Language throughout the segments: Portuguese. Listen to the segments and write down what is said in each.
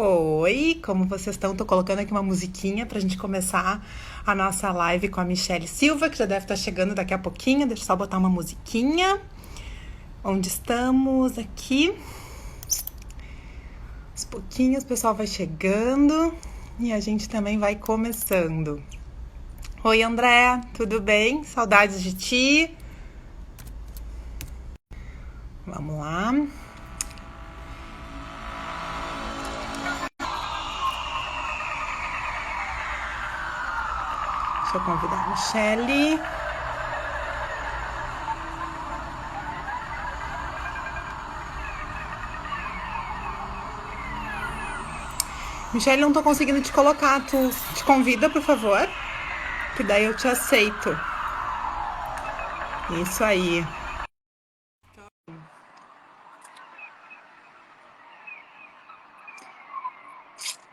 Oi, como vocês estão? Tô colocando aqui uma musiquinha pra gente começar a nossa live com a Michelle Silva, que já deve estar chegando daqui a pouquinho. Deixa eu só botar uma musiquinha. Onde estamos? Aqui. Aos pouquinhos o pessoal vai chegando e a gente também vai começando. Oi, André, tudo bem? Saudades de ti. Vamos lá. Deixa eu convidar a Michelle. Michelle, não tô conseguindo te colocar. Tu te convida, por favor? Que daí eu te aceito. Isso aí.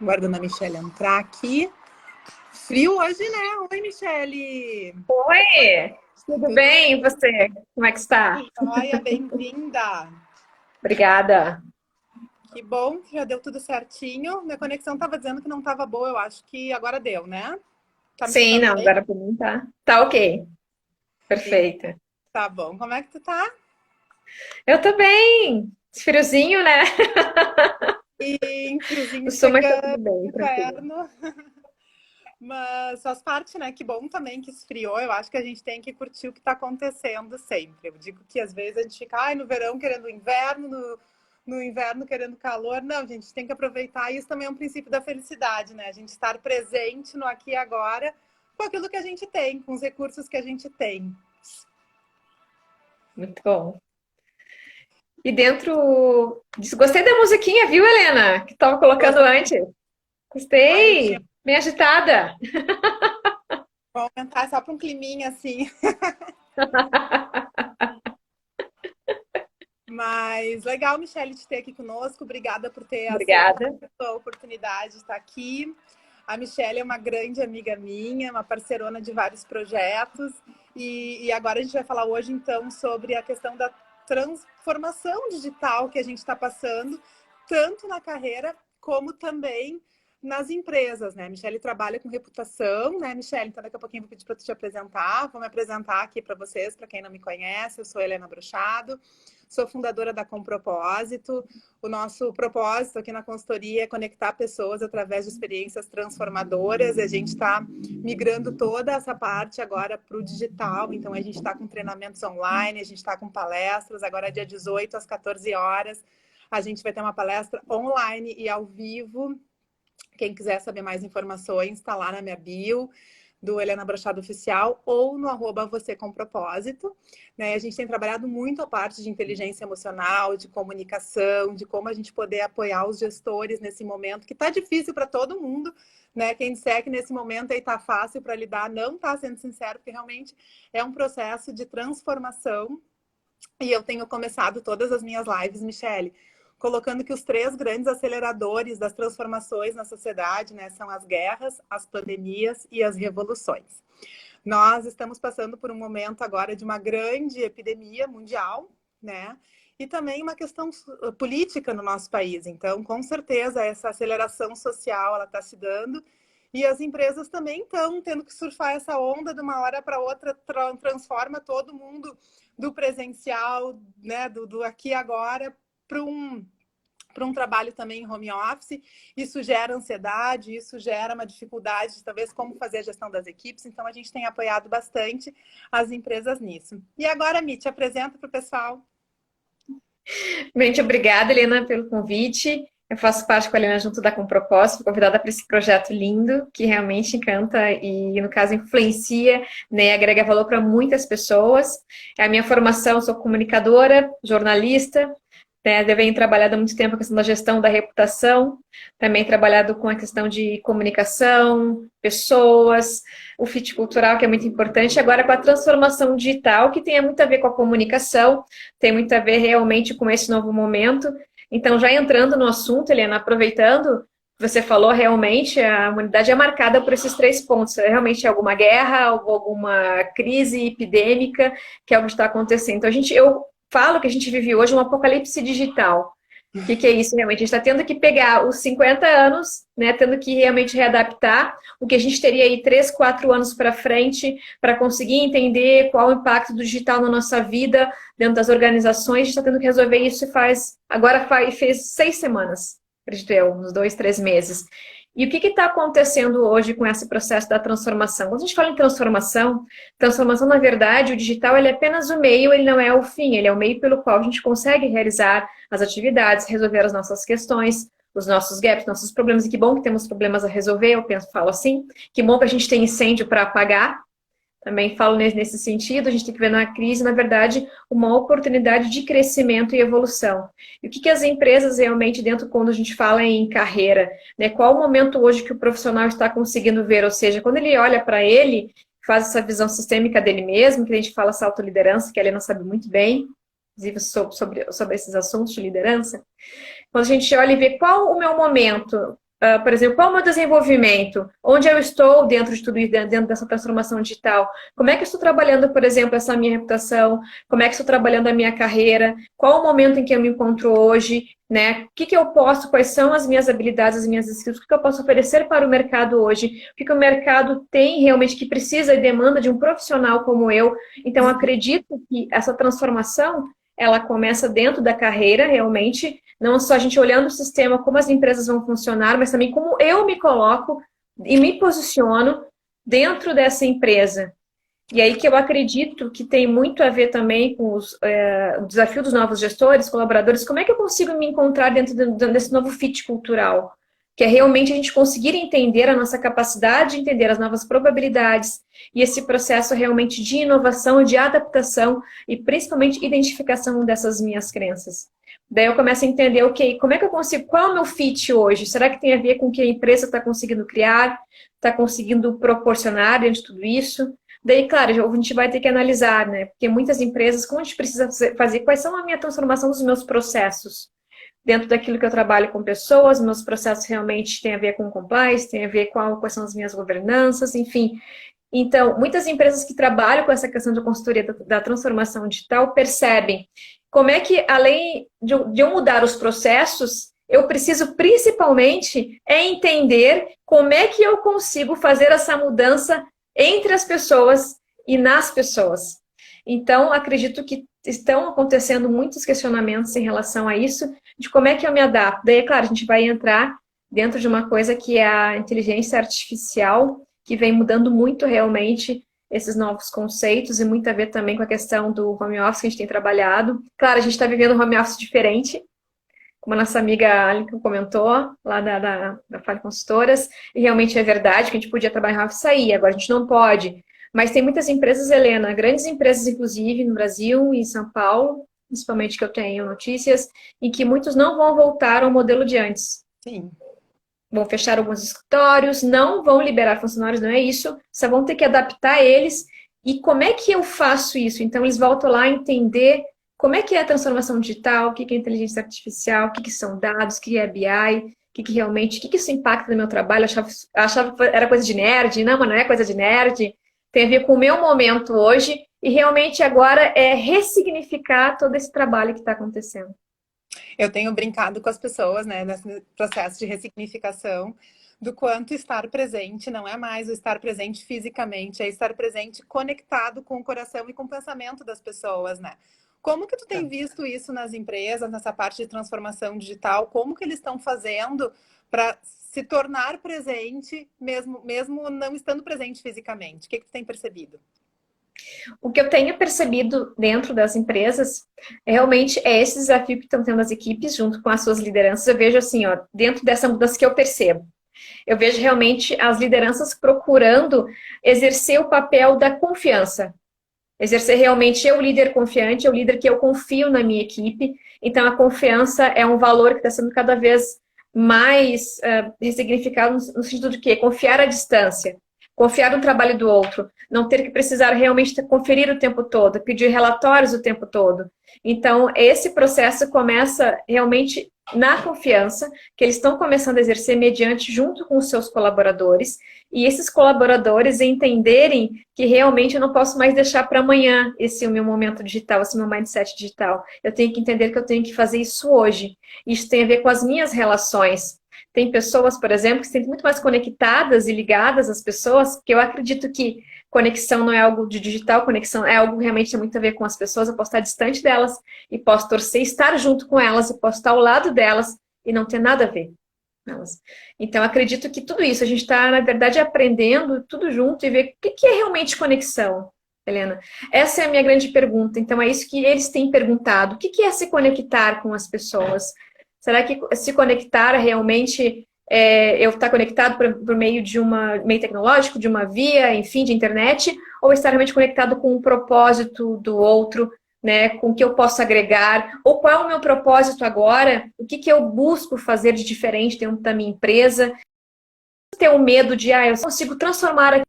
Guardando a Michelle entrar aqui. Frio hoje, né? Oi, Michelle. Oi, tudo Tudo bem? E bem? você? Como é que está? Joia, bem-vinda. Obrigada. Que bom que já deu tudo certinho. Minha conexão tava dizendo que não tava boa, eu acho que agora deu, né? Tá me Sim, escutando não, bem? agora para mim tá ok. Então, Perfeita. tá bom. Como é que tu tá? Eu tô bem. Esse friozinho, né? Sim, O friozinho sul, mas tá chegando, tudo bem, tranquilo. inverno. Mas faz parte, né? Que bom também que esfriou. Eu acho que a gente tem que curtir o que está acontecendo sempre. Eu digo que às vezes a gente fica no verão querendo inverno, no inverno querendo calor. Não, a gente tem que aproveitar. Isso também é um princípio da felicidade, né? A gente estar presente no aqui e agora com aquilo que a gente tem, com os recursos que a gente tem. Muito bom. E gostei da musiquinha, viu, Helena? Que tava colocando Gostei. antes. Ai, eu tinha. Gostei. Bem agitada. Vou aumentar só para um climinha assim. Mas legal, Michelle, te ter aqui conosco. Obrigada por ter aceito Obrigada. a oportunidade de estar aqui. A Michelle é uma grande amiga minha, uma parcerona de vários projetos. E agora a gente vai falar hoje, então, sobre a questão da transformação digital que a gente está passando, tanto na carreira como também nas empresas, né? A Michelle trabalha com reputação, né, Michelle? Então, daqui a pouquinho eu vou pedir para tu te apresentar. Vou me apresentar aqui para vocês, para quem não me conhece. Eu sou Helena Brochado. Sou fundadora da Com Propósito. O nosso propósito aqui na consultoria é conectar pessoas através de experiências transformadoras. A gente está migrando toda essa parte agora para o digital. Então, a gente está com treinamentos online, a gente está com palestras. Agora, dia 18, às 14 horas, a gente vai ter uma palestra online e ao vivo. Quem quiser saber mais informações, está lá na minha bio do Helena Brochado Oficial ou no @você com propósito. Né? A gente tem trabalhado muito a parte de inteligência emocional, de comunicação, de como a gente poder apoiar os gestores nesse momento, que está difícil para todo mundo. Né? Quem disser que nesse momento aí está fácil para lidar, não está sendo sincero, porque realmente é um processo de transformação. E eu tenho começado todas as minhas lives, Michele, colocando que os três grandes aceleradores das transformações na sociedade, né, são as guerras, as pandemias e as revoluções. Nós estamos passando por um momento agora de uma grande epidemia mundial, né? E também uma questão política no nosso país. Então, com certeza, essa aceleração social ela está se dando e as empresas também estão tendo que surfar essa onda de uma hora para outra, transforma todo mundo do presencial, né, do aqui e agora, para um trabalho também em home office. Isso gera ansiedade, isso gera uma dificuldade de talvez como fazer a gestão das equipes. Então, a gente tem apoiado bastante as empresas nisso. E agora, Mi, te apresenta para o pessoal. Muito obrigada, Helena, pelo convite. Eu faço parte com a Helena junto da Com Propósito, fui convidada para esse projeto lindo, que realmente encanta e, no caso, influencia, né, e agrega valor para muitas pessoas. É a minha formação, sou comunicadora, jornalista, né, venho trabalhando há muito tempo a questão da gestão da reputação, também trabalhado com a questão de comunicação, pessoas, o fit cultural, que é muito importante, agora com a transformação digital, que tem muito a ver com a comunicação, tem muito a ver realmente com esse novo momento. Então, já entrando no assunto, Helena, aproveitando, você falou realmente, a humanidade é marcada por esses três pontos. É realmente alguma guerra, alguma crise epidêmica, que é o que está acontecendo. Então, eu falo que a gente vive hoje um apocalipse digital. que é isso realmente? A gente está tendo que pegar os 50 anos, né, tendo que realmente readaptar o que a gente teria aí 3, 4 anos para frente para conseguir entender qual o impacto do digital na nossa vida dentro das organizações. A gente está tendo que resolver isso e fez 6 semanas, acredito eu, uns 2, 3 meses. E o que está acontecendo hoje com esse processo da transformação? Quando a gente fala em transformação, na verdade, o digital ele é apenas o meio, ele não é o fim, ele é o meio pelo qual a gente consegue realizar as atividades, resolver as nossas questões, os nossos gaps, nossos problemas. E que bom que temos problemas a resolver, falo assim. Que bom que a gente tem incêndio para apagar. Também falo nesse sentido, a gente tem que ver na crise, na verdade, uma oportunidade de crescimento e evolução. E o que as empresas realmente, dentro quando a gente fala em carreira, né? Qual o momento hoje que o profissional está conseguindo ver? Ou seja, quando ele olha para ele, faz essa visão sistêmica dele mesmo, que a gente fala essa autoliderança, que a Helena sabe muito bem, inclusive sobre esses assuntos de liderança. Quando a gente olha e vê qual o meu momento, por exemplo, qual é o meu desenvolvimento, onde eu estou dentro de tudo isso, dentro dessa transformação digital, como é que eu estou trabalhando, por exemplo, essa minha reputação, como é que estou trabalhando a minha carreira, qual o momento em que eu me encontro hoje, né? O que eu posso, quais são as minhas habilidades, as minhas skills, o que eu posso oferecer para o mercado hoje, o que o mercado tem realmente que precisa e demanda de um profissional como eu. Então, acredito que essa transformação, ela começa dentro da carreira, realmente, não só a gente olhando o sistema, como as empresas vão funcionar, mas também como eu me coloco e me posiciono dentro dessa empresa. E aí que eu acredito que tem muito a ver também com o desafio dos novos gestores, colaboradores, como é que eu consigo me encontrar dentro desse novo fit cultural? Que é realmente a gente conseguir entender a nossa capacidade de entender as novas probabilidades e esse processo realmente de inovação, de adaptação e principalmente identificação dessas minhas crenças. Daí eu começo a entender, ok, como é que eu consigo, qual é o meu fit hoje? Será que tem a ver com o que a empresa está conseguindo criar, está conseguindo proporcionar dentro de tudo isso? Daí, claro, a gente vai ter que analisar, né? Porque muitas empresas, como a gente precisa fazer, quais são a minha transformação dos meus processos? Dentro daquilo que eu trabalho com pessoas, meus processos realmente têm a ver com compliance, tem a ver com quais são as minhas governanças, enfim. Então, muitas empresas que trabalham com essa questão de consultoria da transformação digital percebem como é que, além de eu mudar os processos, eu preciso principalmente entender como é que eu consigo fazer essa mudança entre as pessoas e nas pessoas. Então, acredito que estão acontecendo muitos questionamentos em relação a isso, de como é que eu me adapto. Daí, é claro, a gente vai entrar dentro de uma coisa que é a inteligência artificial, que vem mudando muito realmente esses novos conceitos e muito a ver também com a questão do home office que a gente tem trabalhado. Claro, a gente está vivendo um home office diferente, como a nossa amiga Aline comentou, lá da Fale Consultoras, e realmente é verdade que a gente podia trabalhar em home office e sair, agora a gente não pode. Mas tem muitas empresas, Helena, grandes empresas, inclusive, no Brasil e em São Paulo, principalmente que eu tenho notícias, em que muitos não vão voltar ao modelo de antes. Sim. Vão fechar alguns escritórios, não vão liberar funcionários, não é isso, só vão ter que adaptar eles. E como é que eu faço isso? Então, eles voltam lá a entender como é que é a transformação digital, o que é inteligência artificial, o que são dados, o que é BI, o que realmente, o que isso impacta no meu trabalho. Eu achava que era coisa de nerd, não, mas não é coisa de nerd. Tem a ver com o meu momento hoje e realmente agora é ressignificar todo esse trabalho que está acontecendo. Eu tenho brincado com as pessoas, né, nesse processo de ressignificação, do quanto estar presente não é mais o estar presente fisicamente, é estar presente conectado com o coração e com o pensamento das pessoas, né? Como que tu tem visto isso nas empresas, nessa parte de transformação digital? Como que eles estão fazendo para se tornar presente, mesmo não estando presente fisicamente? O que tu tem percebido? O que eu tenho percebido dentro das empresas realmente é esse desafio que estão tendo as equipes junto com as suas lideranças. Eu vejo assim, ó, dentro dessa mudança que eu percebo. Eu vejo realmente as lideranças procurando exercer o papel da confiança. Exercer realmente eu, líder confiante, eu, líder que eu confio na minha equipe. Então, a confiança é um valor que está sendo cada vez mais ressignificado no sentido de quê? Confiar à distância. Confiar no trabalho do outro, não ter que precisar realmente conferir o tempo todo, pedir relatórios o tempo todo. Então, esse processo começa realmente na confiança, que eles estão começando a exercer mediante junto com os seus colaboradores, e esses colaboradores entenderem que realmente eu não posso mais deixar para amanhã esse meu momento digital, esse meu mindset digital. Eu tenho que entender que eu tenho que fazer isso hoje. Isso tem a ver com as minhas relações. Tem pessoas, por exemplo, que se sentem muito mais conectadas e ligadas às pessoas, porque eu acredito que conexão não é algo de digital, conexão é algo que realmente tem muito a ver com as pessoas. Eu posso estar distante delas e posso torcer estar junto com elas e posso estar ao lado delas e não ter nada a ver com elas. Então, acredito que tudo isso, a gente está, na verdade, aprendendo tudo junto e ver o que é realmente conexão, Helena. Essa é a minha grande pergunta. Então, é isso que eles têm perguntado. O que é se conectar com as pessoas? Será que se conectar realmente eu estar conectado por meio de meio tecnológico, de uma via, enfim, de internet, ou estar realmente conectado com o propósito do outro, né, com o que eu posso agregar, ou qual é o meu propósito agora, o que eu busco fazer de diferente dentro da minha empresa, ter o medo de, eu consigo transformar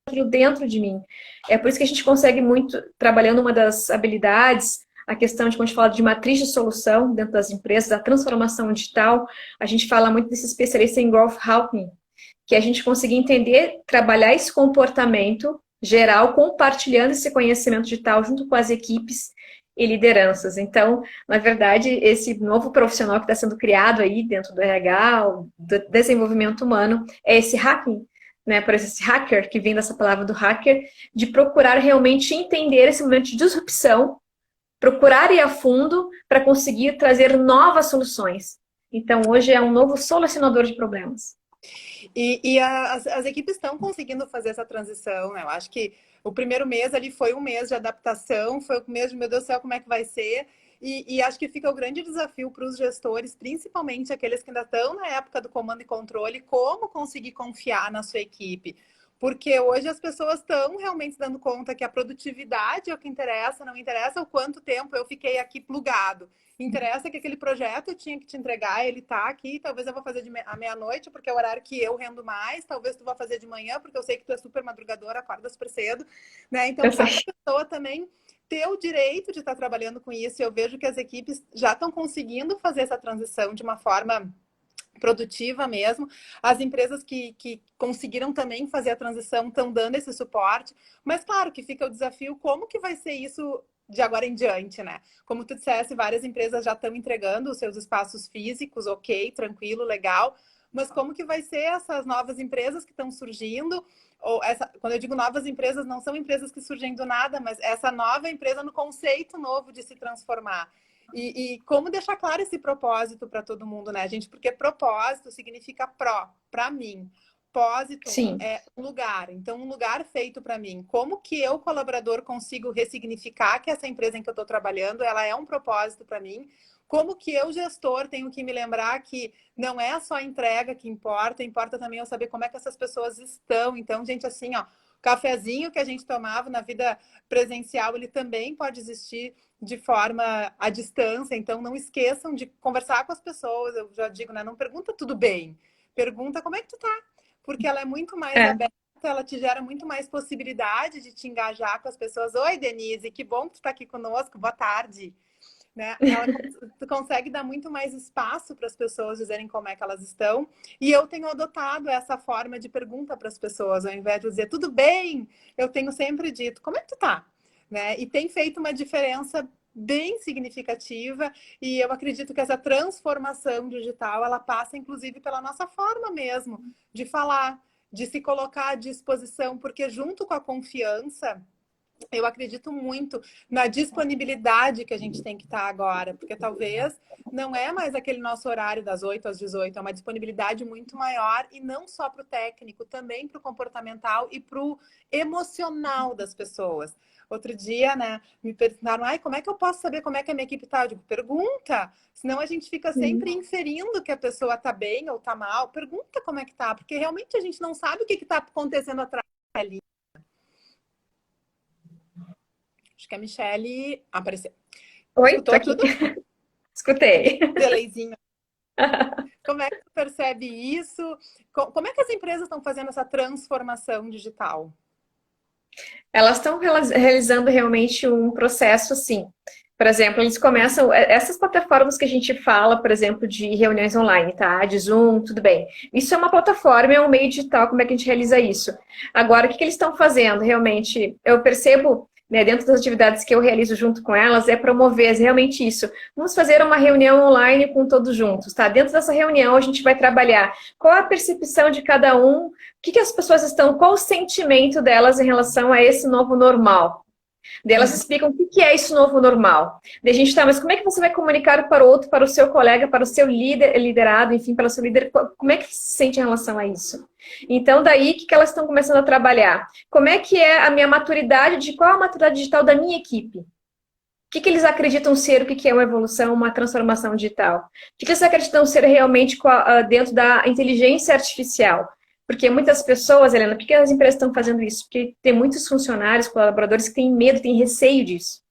aquilo dentro de mim. É por isso que a gente consegue muito, trabalhando uma das habilidades, a questão de quando a gente fala de matriz de solução dentro das empresas, da transformação digital, a gente fala muito desse especialista em growth hacking, que é a gente conseguir entender, trabalhar esse comportamento geral, compartilhando esse conhecimento digital junto com as equipes e lideranças. Então, na verdade, esse novo profissional que está sendo criado aí dentro do RH, do desenvolvimento humano, é esse hacking, né, por esse hacker, que vem dessa palavra do hacker, de procurar realmente entender esse momento de disrupção, procurar ir a fundo para conseguir trazer novas soluções. Então, hoje é um novo solucionador de problemas. As equipes estão conseguindo fazer essa transição, né? Eu acho que o primeiro mês ali foi um mês de adaptação, foi o mês de, meu Deus do céu, como é que vai ser? E acho que fica o grande desafio para os gestores, principalmente aqueles que ainda estão na época do comando e controle, como conseguir confiar na sua equipe. Porque hoje as pessoas estão realmente dando conta que a produtividade é o que interessa, não interessa o quanto tempo eu fiquei aqui plugado. Interessa que aquele projeto eu tinha que te entregar, ele tá aqui, talvez eu vou fazer à meia-noite, porque é o horário que eu rendo mais, talvez tu vá fazer de manhã, porque eu sei que tu é super madrugadora, acorda super cedo, né? Então, cada pessoa também ter o direito de estar trabalhando com isso, e eu vejo que as equipes já estão conseguindo fazer essa transição de uma forma produtiva mesmo. As empresas que conseguiram também fazer a transição estão dando esse suporte, mas claro que fica o desafio, como que vai ser isso de agora em diante, né? Como tu disseste, várias empresas já estão entregando os seus espaços físicos, ok, tranquilo, legal, mas como que vai ser essas novas empresas que estão surgindo? Quando eu digo novas empresas, não são empresas que surgem do nada, mas essa nova empresa no conceito novo de se transformar. E como deixar claro esse propósito para todo mundo, né, gente? Porque propósito significa para mim. Propósito é um lugar. Então, um lugar feito para mim. Como que eu, colaborador, consigo ressignificar que essa empresa em que eu estou trabalhando, ela é um propósito para mim? Como que eu, gestor, tenho que me lembrar que não é só a entrega que importa, importa também eu saber como é que essas pessoas estão. Então, gente, assim, ó, o cafezinho que a gente tomava na vida presencial, ele também pode existir de forma à distância, então não esqueçam de conversar com as pessoas. Eu já digo, né? Não pergunta tudo bem, pergunta como é que tu tá, porque ela é muito mais aberta, ela te gera muito mais possibilidade de te engajar com as pessoas. Oi, Denise, que bom que tu tá aqui conosco, boa tarde. Né? Ela consegue dar muito mais espaço para as pessoas dizerem como é que elas estão. E eu tenho adotado essa forma de pergunta para as pessoas, ao invés de dizer tudo bem, eu tenho sempre dito, como é que tu tá? Né? E tem feito uma diferença bem significativa, e eu acredito que essa transformação digital, ela passa inclusive pela nossa forma mesmo de falar, de se colocar à disposição, porque junto com a confiança, eu acredito muito na disponibilidade que a gente tem que estar agora, porque talvez não é mais aquele nosso horário das 8 às 18, é uma disponibilidade muito maior, e não só para o técnico, também para o comportamental e para o emocional das pessoas. Outro dia, né, me perguntaram, como é que eu posso saber como é que a minha equipe tá? Eu digo, pergunta, senão a gente fica sempre inferindo que a pessoa tá bem ou tá mal. Pergunta como é que tá, porque realmente a gente não sabe o que tá acontecendo atrás ali. Acho que a Michelle apareceu. Oi, escutou tô aqui. tudo? Escutei. Delayzinho. Como é que tu percebe isso? Como é que as empresas estão fazendo essa transformação digital? Elas estão realizando realmente um processo, assim, Por exemplo, eles começam, essas plataformas que a gente fala, por exemplo, de reuniões online, tá? De Zoom, tudo bem. Isso é uma plataforma, é um meio digital, como é que a gente realiza isso? Agora, o que que eles estão fazendo? Realmente, eu percebo, né, dentro das atividades que eu realizo junto com elas, é promover realmente isso. Vamos fazer uma reunião online com todos juntos, tá? Dentro dessa reunião, a gente vai trabalhar qual a percepção de cada um, o que que as pessoas estão, qual o sentimento delas em relação a esse novo normal. Daí elas explicam o que é isso novo normal. Daí a gente tá, mas como é que você vai comunicar para o outro, para o seu colega, para o seu líder, liderado, enfim, para o seu líder, como é que se sente em relação a isso? Então, daí, o que elas estão começando a trabalhar? Como é que é a minha maturidade, de qual a maturidade digital da minha equipe? O que eles acreditam ser, o que é uma evolução, uma transformação digital? O que eles acreditam ser realmente dentro da inteligência artificial? Porque muitas pessoas, Helena, por que as empresas estão fazendo isso? Porque tem muitos funcionários, colaboradores que têm medo, têm receio disso.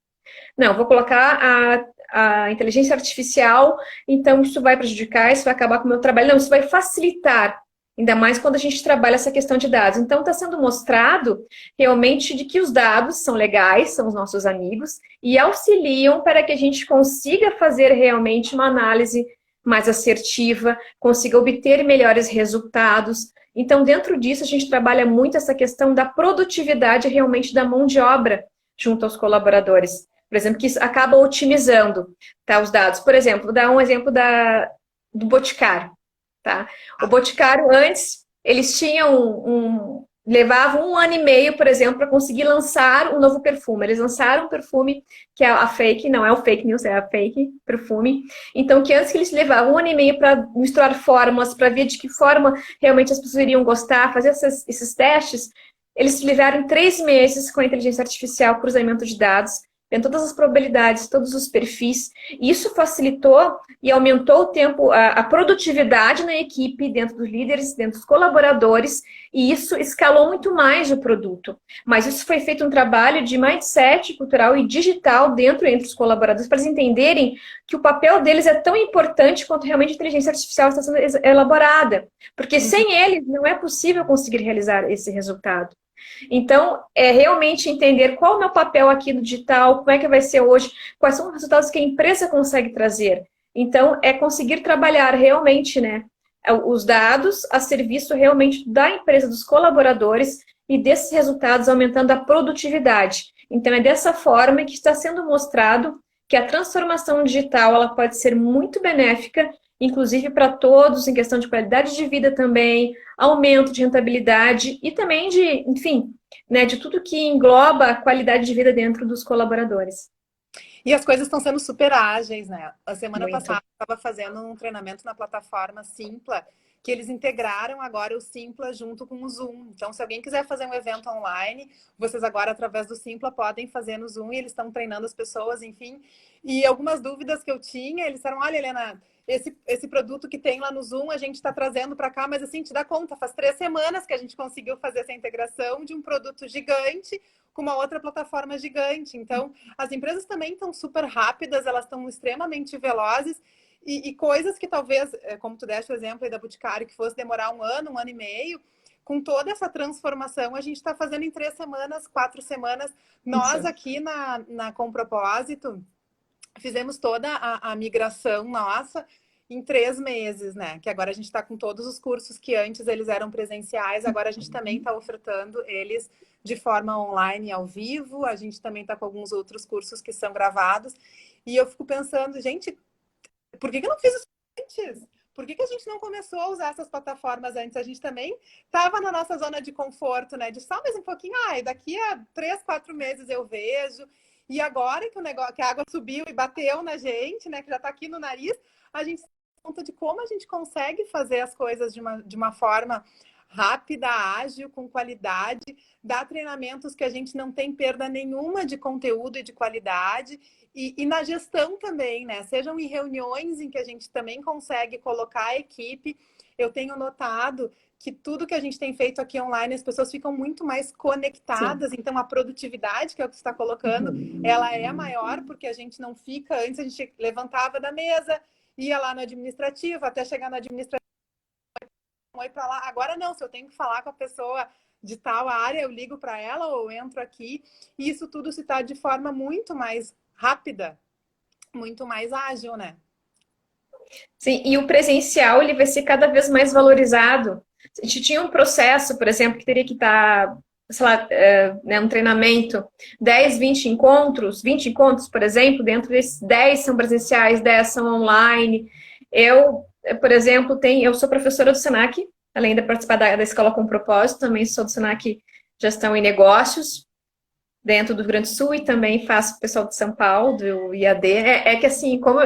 Não, vou colocar a inteligência artificial, então isso vai prejudicar, isso vai acabar com o meu trabalho. Não, isso vai facilitar, ainda mais quando a gente trabalha essa questão de dados. Então, está sendo mostrado realmente de que os dados são legais, são os nossos amigos, e auxiliam para que a gente consiga fazer realmente uma análise mais assertiva, consiga obter melhores resultados. Então, dentro disso, a gente trabalha muito essa questão da produtividade realmente da mão de obra junto aos colaboradores. Por exemplo, que isso acaba otimizando, tá, os dados. Por exemplo, vou dar um exemplo do Boticário. Tá? O Boticário, antes, eles tinham levavam 1 ano e meio, por exemplo, para conseguir lançar um novo perfume. Eles lançaram um perfume que é a fake, não é o fake news, é a fake perfume. Então, que antes que eles levavam 1 ano e meio para misturar fórmulas, para ver de que forma realmente as pessoas iriam gostar, fazer esses testes, eles levaram 3 meses com a inteligência artificial, cruzamento de dados, vendo todas as probabilidades, todos os perfis. E isso facilitou e aumentou o tempo, a produtividade na equipe, dentro dos líderes, dentro dos colaboradores, e isso escalou muito mais o produto. Mas isso foi feito um trabalho de mindset cultural e digital dentro entre os colaboradores, para eles entenderem que o papel deles é tão importante quanto realmente a inteligência artificial está sendo elaborada. Porque sem eles não é possível conseguir realizar esse resultado. Então, é realmente entender qual é o meu papel aqui no digital, como é que vai ser hoje, quais são os resultados que a empresa consegue trazer. Então, é conseguir trabalhar realmente, né, os dados a serviço realmente da empresa, dos colaboradores, e desses resultados aumentando a produtividade. Então, é dessa forma que está sendo mostrado que a transformação digital ela pode ser muito benéfica, inclusive para todos, em questão de qualidade de vida também, aumento de rentabilidade e também de, enfim, né, de tudo que engloba a qualidade de vida dentro dos colaboradores. E as coisas estão sendo super ágeis, né? A semana Muito. passada eu estava fazendo um treinamento na plataforma Simpla, que eles integraram agora o Simpla junto com o Zoom. Então, se alguém quiser fazer um evento online, vocês agora, através do Simpla, podem fazer no Zoom e eles estão treinando as pessoas, enfim. E algumas dúvidas que eu tinha, eles disseram, olha, Helena, esse produto que tem lá no Zoom, a gente está trazendo para cá, mas assim, te dá conta, faz 3 semanas que a gente conseguiu fazer essa integração de um produto gigante com uma outra plataforma gigante. Então, as empresas também estão super rápidas, elas estão extremamente velozes e coisas que talvez, como tu deste o exemplo aí da Boticário, que fosse demorar 1 ano e meio, com toda essa transformação, a gente está fazendo em 3 semanas, 4 semanas. Nós aqui Com Propósito, fizemos toda a migração nossa em 3 meses, né? Que agora a gente está com todos os cursos que antes eles eram presenciais, agora a gente também está ofertando eles de forma online e ao vivo, a gente também está com alguns outros cursos que são gravados, e eu fico pensando, gente, por que eu não fiz isso antes? Por que a gente não começou a usar essas plataformas antes? A gente também estava na nossa zona de conforto, né? De só mais um pouquinho, daqui a 3, 4 meses eu vejo. E agora que o negócio, que a água subiu e bateu na gente, né? Que já está aqui no nariz, a gente se dá conta de como a gente consegue fazer as coisas de uma forma rápida, ágil, com qualidade, dar treinamentos que a gente não tem perda nenhuma de conteúdo e de qualidade. E na gestão também, né? Sejam em reuniões em que a gente também consegue colocar a equipe. Eu tenho notado que tudo que a gente tem feito aqui online, as pessoas ficam muito mais conectadas. Sim. Então, a produtividade, que é o que você está colocando, ela é maior, porque a gente não fica... Antes a gente levantava da mesa, ia lá no administrativo, até chegar no administrativo, oi para lá. Agora não, se eu tenho que falar com a pessoa de tal área, eu ligo para ela ou entro aqui. E isso tudo se está de forma muito mais rápida, muito mais ágil, né? Sim, e o presencial ele vai ser cada vez mais valorizado. A gente tinha um processo, por exemplo, que teria que estar, sei lá, né, um treinamento, 10, 20 encontros, por exemplo, dentro desses 10 são presenciais, 10 são online. Eu, por exemplo, eu sou professora do Senac, além de participar da Escola com Propósito, também sou do Senac Gestão e Negócios, dentro do Rio Grande do Sul, e também faço o pessoal de São Paulo, do IAD. É que assim, como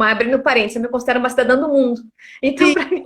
abrindo parênteses, eu me considero uma cidadã do mundo. Então, Sim, para mim,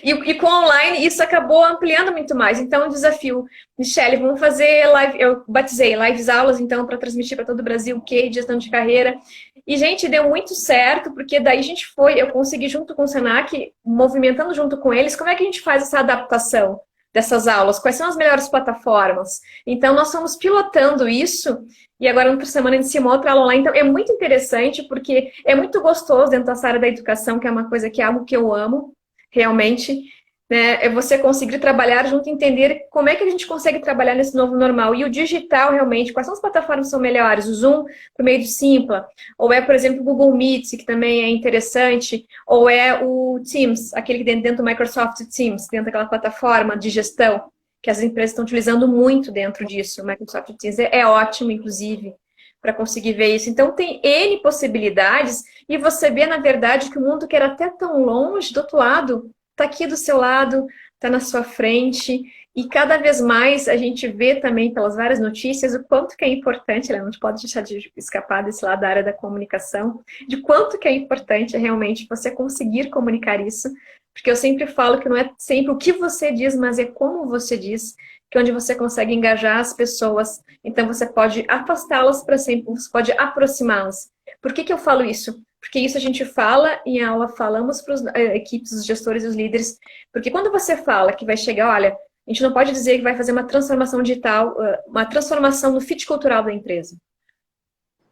e com online, isso acabou ampliando muito mais. Então, o desafio, Michele, vamos fazer live, eu batizei lives aulas, então, para transmitir para todo o Brasil o que gestão de carreira. E, gente, deu muito certo, porque daí a gente eu consegui, junto com o Senac, movimentando junto com eles, como é que a gente faz essa adaptação dessas aulas? Quais são as melhores plataformas? Então, nós fomos pilotando isso, e agora, outra semana, a gente uma outra aula online. Então, é muito interessante, porque é muito gostoso dentro dessa área da educação, que é uma coisa que é algo que eu amo, realmente, né? É você conseguir trabalhar junto, entender como é que a gente consegue trabalhar nesse novo normal. E o digital, realmente, quais são as plataformas que são melhores? O Zoom, por meio do Simpla, ou é, por exemplo, o Google Meet, que também é interessante, ou é o Teams, aquele que dentro do Microsoft Teams, dentro daquela plataforma de gestão, que as empresas estão utilizando muito dentro disso. O Microsoft Teams é ótimo, inclusive, para conseguir ver isso. Então, tem N possibilidades, e você vê, na verdade, que o mundo que era até tão longe, do outro lado, está aqui do seu lado, está na sua frente, e cada vez mais a gente vê também pelas várias notícias o quanto que é importante, né? Não pode deixar de escapar desse lado da área da comunicação, de quanto que é importante realmente você conseguir comunicar isso, porque eu sempre falo que não é sempre o que você diz, mas é como você diz, que é onde você consegue engajar as pessoas, então você pode afastá-las para sempre, você pode aproximá-las. Por que que eu falo isso? Porque isso a gente fala em aula, falamos para as equipes, os gestores e os líderes, porque quando você fala que vai chegar, olha, a gente não pode dizer que vai fazer uma transformação digital, uma transformação no fit cultural da empresa.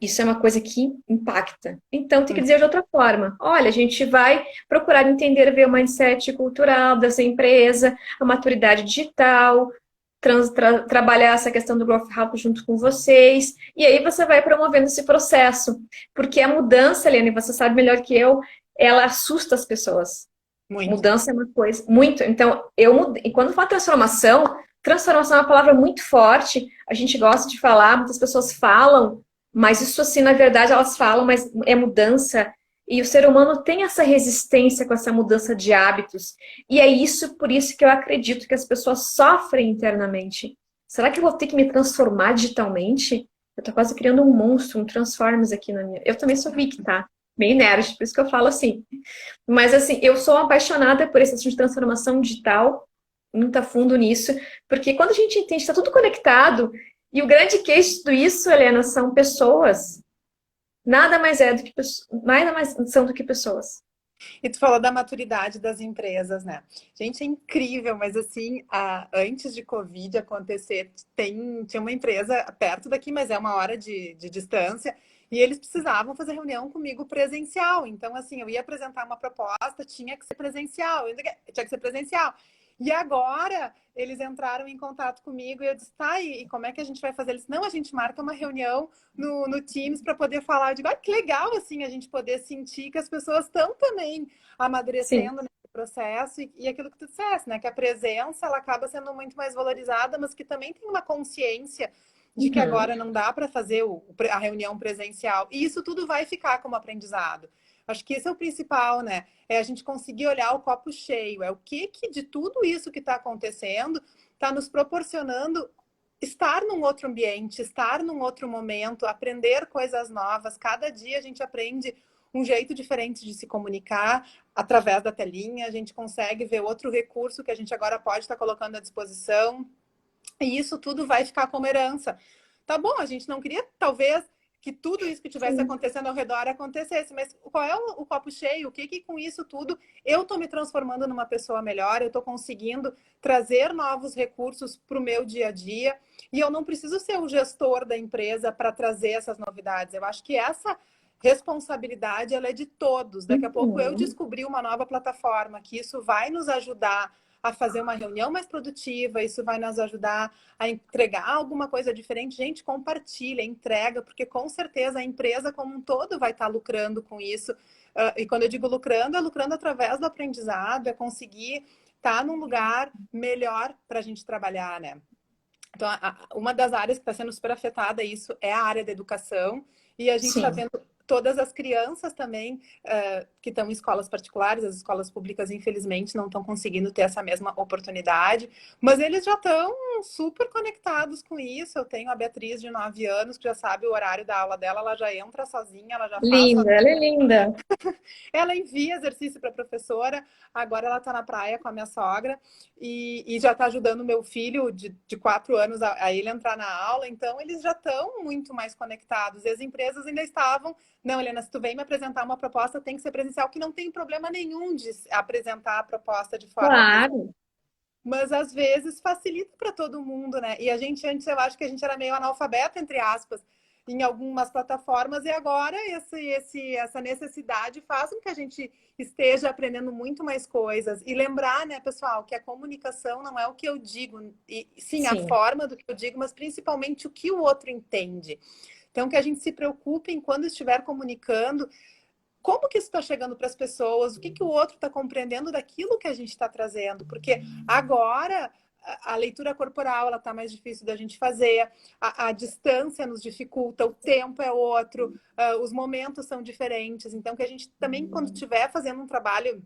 Isso é uma coisa que impacta. Então, tem que dizer de outra forma. Olha, a gente vai procurar entender, ver o mindset cultural dessa empresa, a maturidade digital, trabalhar essa questão do growth hack junto com vocês, e aí você vai promovendo esse processo, porque a mudança, Helene, você sabe melhor que eu, ela assusta as pessoas. muito. Mudança é uma coisa muito. Então, e quando fala transformação, transformação é uma palavra muito forte. A gente gosta de falar, muitas pessoas falam, mas isso assim, na verdade, elas falam, mas é mudança. E o ser humano tem essa resistência com essa mudança de hábitos. E é isso, por isso que eu acredito que as pessoas sofrem internamente. Será que eu vou ter que me transformar digitalmente? Eu tô quase criando um monstro, um Transformers aqui na minha. Eu também sou Vic, tá? Meio nerd, por isso que eu falo assim. Mas assim, eu sou apaixonada por esse tipo de transformação digital, muito a fundo nisso, porque quando a gente entende, está tudo conectado, e o grande case de tudo isso, Helena, são pessoas. Nada mais é do que nada mais são do que pessoas. E tu falou da maturidade das empresas, né? Gente, é incrível, mas assim, antes de Covid acontecer, tinha uma empresa perto daqui, mas é uma hora de distância, e eles precisavam fazer reunião comigo presencial. Então, assim, eu ia apresentar uma proposta, tinha que ser presencial, tinha que ser presencial. E agora eles entraram em contato comigo e eu disse, tá, e como é que a gente vai fazer? Eles, não, a gente marca uma reunião no Teams para poder falar. Eu digo, que legal, assim, a gente poder sentir que as pessoas estão também Sim. amadurecendo nesse processo e aquilo que tu disseste, né? Que a presença, ela acaba sendo muito mais valorizada, mas que também tem uma consciência de que Uhum. agora não dá para fazer a reunião presencial. E isso tudo vai ficar como aprendizado. Acho que esse é o principal, né? É a gente conseguir olhar o copo cheio. É o que de tudo isso que está acontecendo está nos proporcionando estar num outro ambiente, estar num outro momento, aprender coisas novas. Cada dia a gente aprende um jeito diferente de se comunicar através da telinha. A gente consegue ver outro recurso que a gente agora pode estar colocando à disposição. E isso tudo vai ficar como herança. Tá bom, a gente não queria, talvez, que tudo isso que tivesse Sim. acontecendo ao redor acontecesse, mas qual é o copo cheio? O que com isso tudo eu estou me transformando numa pessoa melhor, eu estou conseguindo trazer novos recursos para o meu dia a dia, e eu não preciso ser o gestor da empresa para trazer essas novidades. Eu acho que essa responsabilidade ela é de todos. Daqui a pouco eu Uhum. descobri uma nova plataforma, que isso vai nos ajudar a fazer uma reunião mais produtiva, isso vai nos ajudar a entregar alguma coisa diferente. Gente, compartilha, entrega, porque com certeza a empresa como um todo vai estar lucrando com isso. E quando eu digo lucrando, é lucrando através do aprendizado, é conseguir estar num lugar melhor para a gente trabalhar, né? Então, uma das áreas que está sendo super afetada isso é a área da educação, e a gente está Sim. vendo todas as crianças também que estão em escolas particulares, as escolas públicas, infelizmente, não estão conseguindo ter essa mesma oportunidade, mas eles já estão super conectados com isso. Eu tenho a Beatriz, de 9 anos, que já sabe o horário da aula dela, ela já entra sozinha, ela já faz Linda, ela é linda. ela envia exercício para a professora, agora ela está na praia com a minha sogra e já está ajudando o meu filho de 4 anos a ele entrar na aula, então eles já estão muito mais conectados. E as empresas ainda estavam, não, Helena, se tu vem me apresentar uma proposta, tem que ser presencial, que não tem problema nenhum de apresentar a proposta de forma presencial. Claro. Mas às vezes facilita para todo mundo, né? E a gente antes, eu acho que a gente era meio analfabeto, entre aspas, em algumas plataformas, e agora essa necessidade faz com que a gente esteja aprendendo muito mais coisas. E lembrar, né, pessoal, que a comunicação não é o que eu digo, e sim, a Sim, forma do que eu digo, mas principalmente o que o outro entende. Então, que a gente se preocupe em quando estiver comunicando, como que isso está chegando para as pessoas, o que, que o outro está compreendendo daquilo que a gente está trazendo, porque agora a leitura corporal ela está mais difícil da gente fazer, a distância nos dificulta, o tempo é outro, os momentos são diferentes, então que a gente também, quando estiver fazendo um trabalho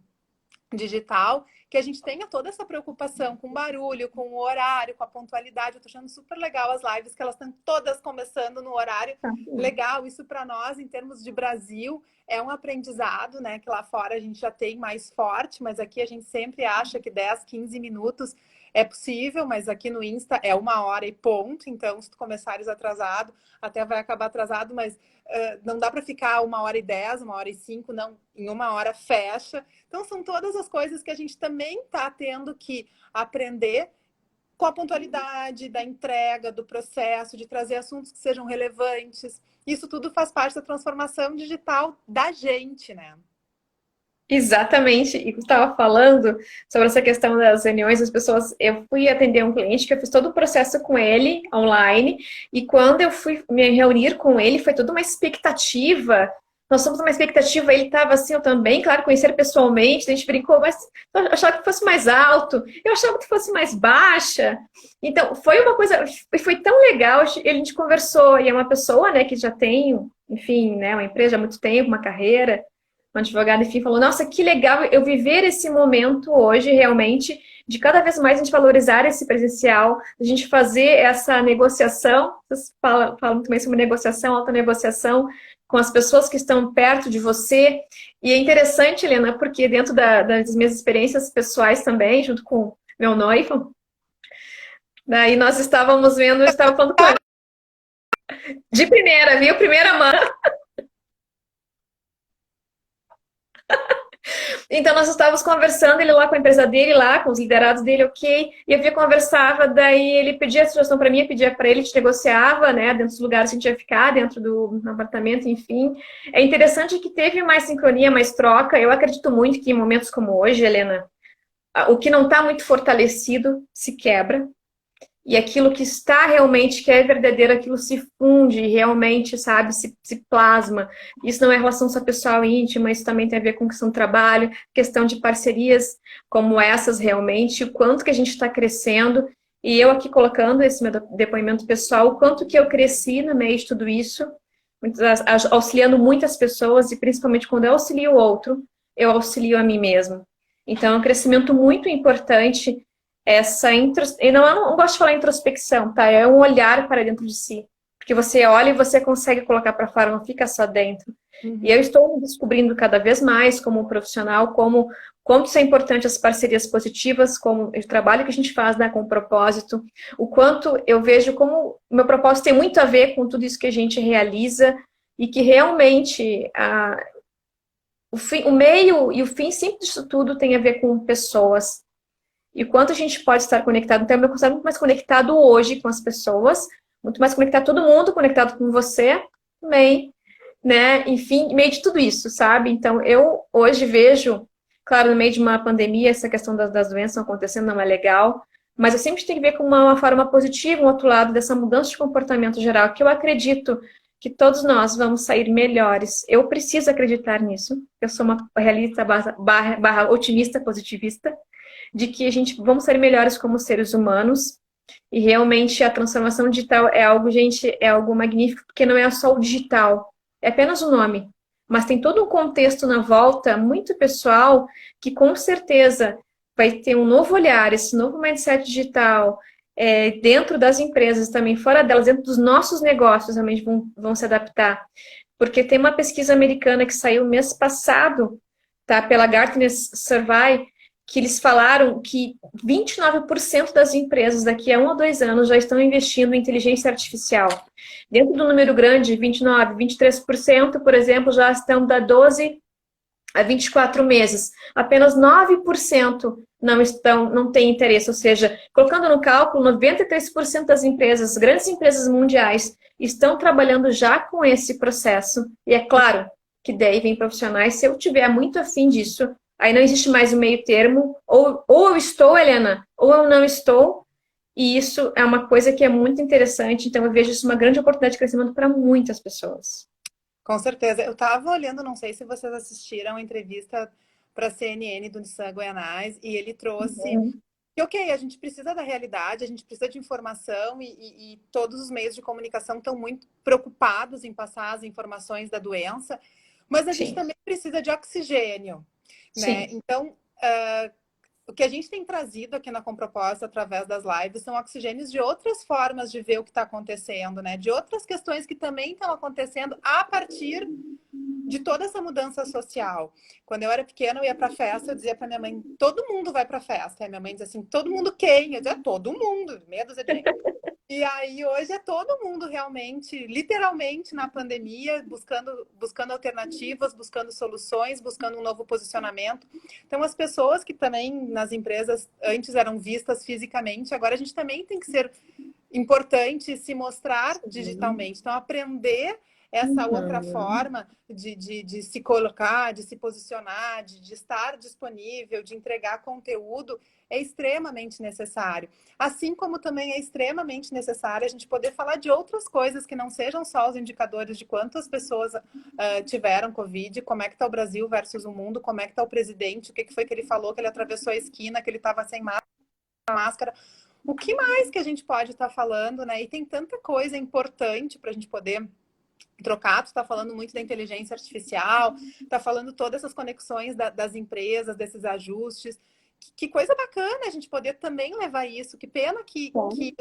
digital, que a gente tenha toda essa preocupação com o barulho, com o horário, com a pontualidade. Eu tô achando super legal as lives, que elas estão todas começando no horário tá. legal. Isso para nós, em termos de Brasil, é um aprendizado, né? Que lá fora a gente já tem mais forte, mas aqui a gente sempre acha que 10, 15 minutos é possível, mas aqui no Insta é 1 hora e ponto. Então, se tu começares atrasado, até vai acabar atrasado, mas não dá para ficar 1 hora e 10, 1 hora e 5, não. Em 1 hora fecha. Então, são todas as coisas que a gente também está tendo que aprender com a pontualidade, da entrega, do processo, de trazer assuntos que sejam relevantes. Isso tudo faz parte da transformação digital da gente, né? Exatamente. E você estava falando sobre essa questão das reuniões, as pessoas. Eu fui atender um cliente que eu fiz todo o processo com ele online, e quando eu fui me reunir com ele, foi toda uma expectativa. Nós somos uma expectativa, ele estava assim, eu também, claro, conhecer pessoalmente, a gente brincou, mas eu achava que fosse mais alto, eu achava que fosse mais baixa. Então, foi uma coisa, foi tão legal, a gente conversou, e é uma pessoa, né, que já tem, enfim, né, uma empresa há muito tempo, uma carreira, um advogado, enfim, falou, nossa, que legal eu viver esse momento hoje, realmente, de cada vez mais a gente valorizar esse presencial, a gente fazer essa negociação, vocês falam muito bem sobre negociação, alta negociação, com as pessoas que estão perto de você. E é interessante, Helena, porque dentro das minhas experiências pessoais também, junto com meu noivo, daí nós estávamos vendo, eu estava falando com ele, de primeira, viu? Primeira mão. Então, nós estávamos conversando, ele lá com a empresa dele, lá com os liderados dele, ok, e eu conversava, daí ele pedia a sugestão para mim, eu pedia para ele, a gente negociava, né, dentro dos lugares que a gente ia ficar, dentro do apartamento, enfim. É interessante que teve mais sincronia, mais troca. Eu acredito muito que em momentos como hoje, Helena, o que não está muito fortalecido se quebra, e aquilo que está realmente, que é verdadeiro, aquilo se funde realmente, sabe, se plasma. Isso não é relação só pessoal e íntima, isso também tem a ver com questão do trabalho, questão de parcerias como essas realmente, o quanto que a gente está crescendo. E eu aqui colocando esse meu depoimento pessoal, o quanto que eu cresci no meio de tudo isso, auxiliando muitas pessoas, e principalmente quando eu auxilio o outro, eu auxilio a mim mesmo. Então, é um crescimento muito importante essa eu não gosto de falar introspecção, tá? É um olhar para dentro de si. Porque você olha e você consegue colocar para fora, não fica só dentro. Uhum. E eu estou me descobrindo cada vez mais como profissional, como quanto isso é importante as parcerias positivas, como o trabalho que a gente faz, né, com propósito, o quanto eu vejo como o meu propósito tem muito a ver com tudo isso que a gente realiza e que realmente o meio e o fim sempre disso tudo tem a ver com pessoas. E o quanto a gente pode estar conectado. Então, eu me considero muito mais conectado hoje com as pessoas, muito mais conectado todo mundo, conectado com você também, né? Enfim, meio de tudo isso, sabe? Então, eu hoje vejo Claro, no meio de uma pandemia, essa questão das doenças acontecendo não é legal, mas eu sempre tem que ver com uma forma positiva, um outro lado dessa mudança de comportamento geral, que eu acredito que todos nós vamos sair melhores. Eu preciso acreditar nisso. Eu sou uma realista barra otimista, positivista, de que a gente vamos ser melhores como seres humanos. E realmente a transformação digital é algo, gente, é algo magnífico, porque não é só o digital, é apenas o nome. Mas tem todo um contexto na volta, muito pessoal, que com certeza vai ter um novo olhar, esse novo mindset digital, dentro das empresas também, fora delas, dentro dos nossos negócios, realmente vão se adaptar. Porque tem uma pesquisa americana que saiu mês passado, tá, pela Gartner Survey, que eles falaram que 29% das empresas daqui a 1 ou 2 anos já estão investindo em inteligência artificial. Dentro do número grande, 29%, 23%, por exemplo, já estão da 12 a 24 meses. Apenas 9% não têm interesse, ou seja, colocando no cálculo, 93% das empresas, grandes empresas mundiais, estão trabalhando já com esse processo. E é claro que daí vem profissionais, se eu tiver muito afim disso, aí não existe mais o meio termo, ou eu estou, Helena, ou eu não estou, e isso é uma coisa que é muito interessante, então eu vejo isso uma grande oportunidade de crescimento para muitas pessoas. Com certeza. Eu estava olhando, não sei se vocês assistiram a entrevista para a CNN do Nissan Goianás, e ele trouxe que, ok, a gente precisa da realidade, a gente precisa de informação, e todos os meios de comunicação estão muito preocupados em passar as informações da doença, mas a gente também precisa de oxigênio, né? Então, o que a gente tem trazido aqui na Comproposta, através das lives, são oxigênios de outras formas de ver o que está acontecendo, né? De outras questões que também estão acontecendo a partir de toda essa mudança social. Quando eu era pequena, eu ia para festa, eu dizia para minha mãe, todo mundo vai para festa. Aí minha mãe dizia assim, todo mundo quem? Eu dizia, todo mundo, meia dúzia de gente. E aí hoje é todo mundo realmente, literalmente na pandemia, buscando alternativas, buscando soluções, buscando um novo posicionamento. Então as pessoas que também nas empresas antes eram vistas fisicamente, agora a gente também tem que ser importante se mostrar digitalmente. Então aprender essa outra forma de se colocar, de se posicionar, de estar disponível, de entregar conteúdo, é extremamente necessário. Assim como também é extremamente necessário a gente poder falar de outras coisas que não sejam só os indicadores de quantas pessoas tiveram Covid, como é que está o Brasil versus o mundo, como é que está o presidente, o que foi que ele falou, que ele atravessou a esquina, que ele estava sem máscara. O que mais que a gente pode estar falando, né? E tem tanta coisa importante para a gente poder trocar. Tu está falando muito da inteligência artificial, está falando todas essas conexões das empresas, desses ajustes. Que coisa bacana a gente poder também levar isso. Que pena que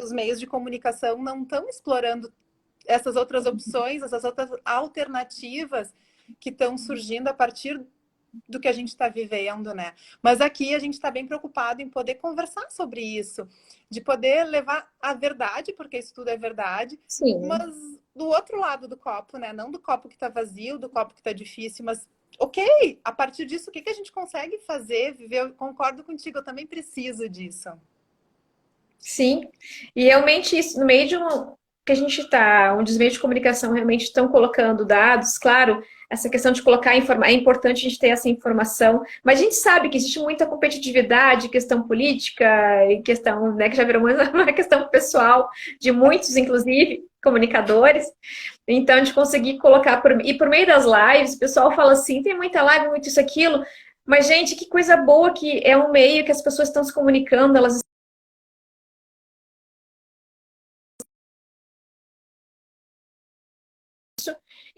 os meios de comunicação não estão explorando essas outras opções, essas outras alternativas que estão surgindo a partir do que a gente está vivendo, né? Mas aqui a gente está bem preocupado em poder conversar sobre isso, de poder levar a verdade, porque isso tudo é verdade, mas do outro lado do copo, né? Não do copo que está vazio, do copo que está difícil, mas ok, a partir disso, o que a gente consegue fazer, viver? Eu concordo contigo, eu também preciso disso. Sim, e realmente isso, no meio de que a gente está, onde os meios de comunicação realmente estão colocando dados, claro, essa questão de colocar é importante a gente ter essa informação, mas a gente sabe que existe muita competitividade, questão política, e questão, né, que já virou uma questão pessoal de muitos, inclusive, comunicadores. Então, de conseguir colocar, e por meio das lives, o pessoal fala assim, tem muita live, muito isso, aquilo, mas, gente, que coisa boa que é um meio que as pessoas estão se comunicando, elas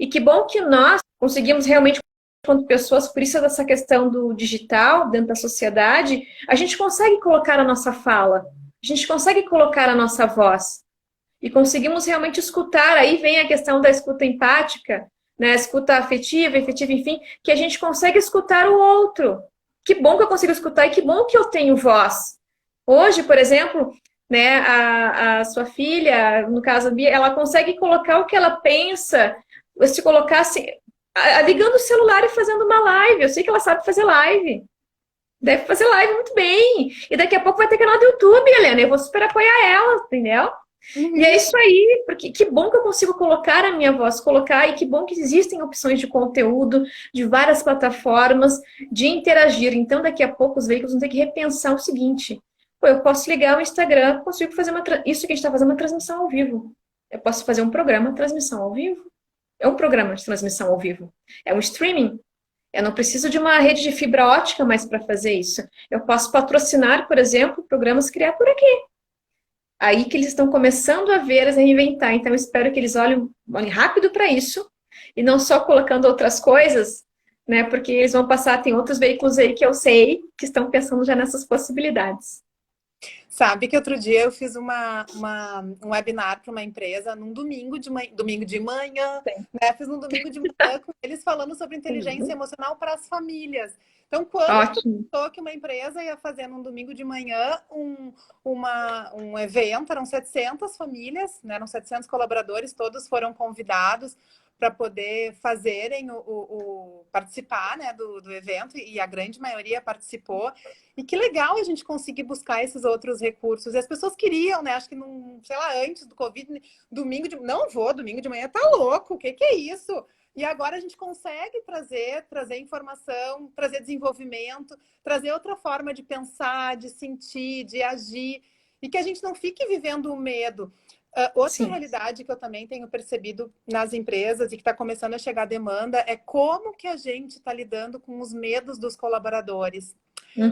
e que bom que nós conseguimos realmente, quanto pessoas, por isso dessa questão do digital dentro da sociedade, a gente consegue colocar a nossa fala, a gente consegue colocar a nossa voz e conseguimos realmente escutar. Aí vem a questão da escuta empática, né? Escuta afetiva, enfim, que a gente consegue escutar o outro. Que bom que eu consigo escutar e que bom que eu tenho voz. Hoje, por exemplo, né, a sua filha, no caso a Bia, ela consegue colocar o que ela pensa, se colocasse ligando o celular e fazendo uma live. Eu sei que ela sabe fazer live. Deve fazer live muito bem. E daqui a pouco vai ter canal do YouTube, Helena. Eu vou super apoiar ela, entendeu? E é Uhum. isso aí, porque que bom que eu consigo colocar a minha voz, colocar, e que bom que existem opções de conteúdo, de várias plataformas, de interagir. Então, daqui a pouco, os veículos vão ter que repensar o seguinte: pô, eu posso ligar o Instagram, consigo fazer isso que a gente está fazendo, uma transmissão ao vivo. Eu posso fazer um programa, transmissão ao vivo. É um programa de transmissão ao vivo. É um streaming. Eu não preciso de uma rede de fibra ótica mais para fazer isso. Eu posso patrocinar, por exemplo, programas criar por aqui. Aí que eles estão começando a ver, a reinventar. Então, eu espero que eles olhem rápido para isso e não só colocando outras coisas, né? Porque eles vão passar, tem outros veículos aí que eu sei que estão pensando já nessas possibilidades. Sabe que outro dia eu fiz um webinar para uma empresa num domingo de manhã, né? Fiz um domingo de manhã com eles falando sobre inteligência Sim. emocional para as famílias. Então, quando tu Ótimo. pensou que uma empresa ia fazer num domingo de manhã um evento, eram 700 famílias, né? Eram 700 colaboradores, todos foram convidados para poder fazerem participar, né, do evento, e a grande maioria participou. E que legal a gente conseguir buscar esses outros recursos. E as pessoas queriam, né? Acho que não, sei lá, antes do Covid, não vou, domingo de manhã tá louco, o que é isso? E agora a gente consegue trazer informação, trazer desenvolvimento, trazer outra forma de pensar, de sentir, de agir, e que a gente não fique vivendo o medo. Outra Sim. realidade que eu também tenho percebido nas empresas e que está começando a chegar a demanda é como que a gente está lidando com os medos dos colaboradores.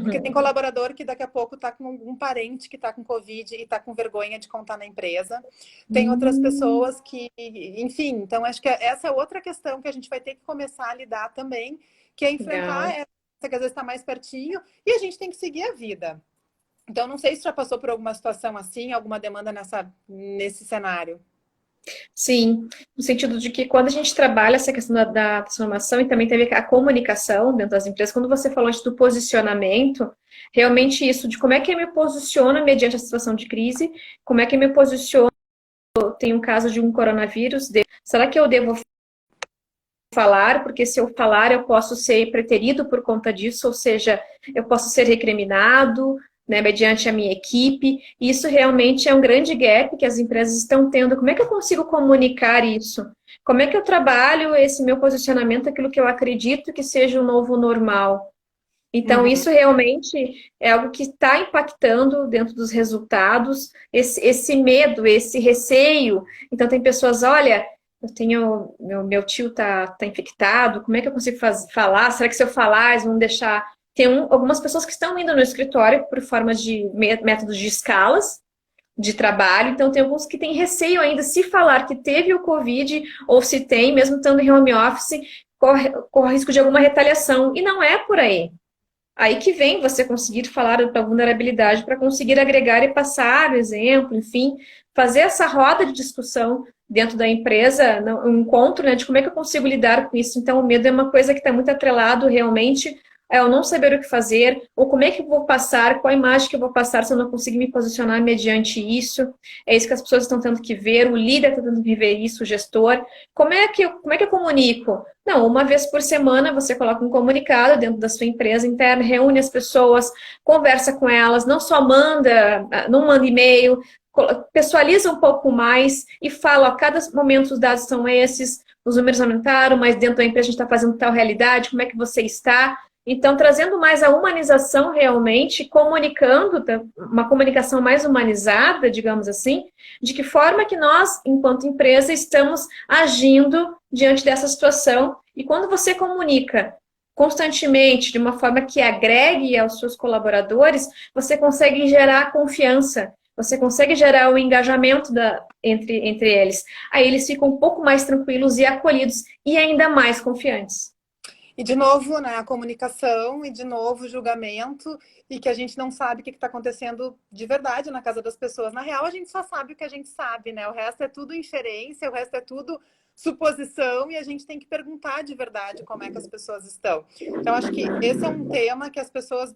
Porque tem Uhum. colaborador que daqui a pouco está com um parente que está com Covid e está com vergonha de contar na empresa. Tem outras Hum, pessoas que, enfim, então acho que essa é outra questão que a gente vai ter que começar a lidar também, que é enfrentar legal. essa que às vezes está mais pertinho e a gente tem que seguir a vida. Então, não sei se já passou por alguma situação assim, alguma demanda nesse cenário. Sim, no sentido de que quando a gente trabalha essa questão da transformação e também teve a comunicação dentro das empresas, quando você falou antes do posicionamento, realmente isso, de como é que eu me posiciono mediante a situação de crise, como é que eu me posiciono, tem um caso de um coronavírus, será que eu devo falar, porque se eu falar eu posso ser preterido por conta disso, ou seja, eu posso ser recriminado, né, mediante a minha equipe. E isso realmente é um grande gap que as empresas estão tendo. Como é que eu consigo comunicar isso? Como é que eu trabalho esse meu posicionamento, aquilo que eu acredito que seja o novo normal? Então, Uhum. isso realmente é algo que está impactando dentro dos resultados, esse medo, esse receio. Então, tem pessoas, olha, eu tenho, meu tio tá infectado, como é que eu consigo falar? Será que se eu falar, eles vão deixar. Tem algumas pessoas que estão indo no escritório por forma de métodos de escalas de trabalho, então tem alguns que têm receio ainda se falar que teve o Covid, ou se tem, mesmo estando em home office, corre risco de alguma retaliação. E não é por aí. Aí que vem você conseguir falar da vulnerabilidade para conseguir agregar e passar o exemplo, enfim, fazer essa roda de discussão dentro da empresa, um encontro, né, de como é que eu consigo lidar com isso. Então, o medo é uma coisa que está muito atrelado realmente ao não saber o que fazer, ou como é que eu vou passar, qual a imagem que eu vou passar se eu não conseguir me posicionar mediante isso. É isso que as pessoas estão tendo que ver, o líder está tendo que ver isso, o gestor. Como é que eu comunico? Não, uma vez por semana você coloca um comunicado dentro da sua empresa interna, reúne as pessoas, conversa com elas, não só manda, não manda e-mail, pessoaliza um pouco mais e fala, a cada momento os dados são esses, os números aumentaram, mas dentro da empresa a gente está fazendo tal realidade, como é que você está? Então, trazendo mais a humanização realmente, comunicando, uma comunicação mais humanizada, digamos assim, de que forma que nós, enquanto empresa, estamos agindo diante dessa situação. E quando você comunica constantemente, de uma forma que agregue aos seus colaboradores, você consegue gerar confiança, você consegue gerar o engajamento entre eles. Aí eles ficam um pouco mais tranquilos e acolhidos e ainda mais confiantes. E de novo, né, a comunicação e de novo o julgamento e que a gente não sabe o que está acontecendo de verdade na casa das pessoas. Na real, a gente só sabe o que a gente sabe, né? O resto é tudo inferência, o resto é tudo suposição e a gente tem que perguntar de verdade como é que as pessoas estão. Então, acho que esse é um tema que as pessoas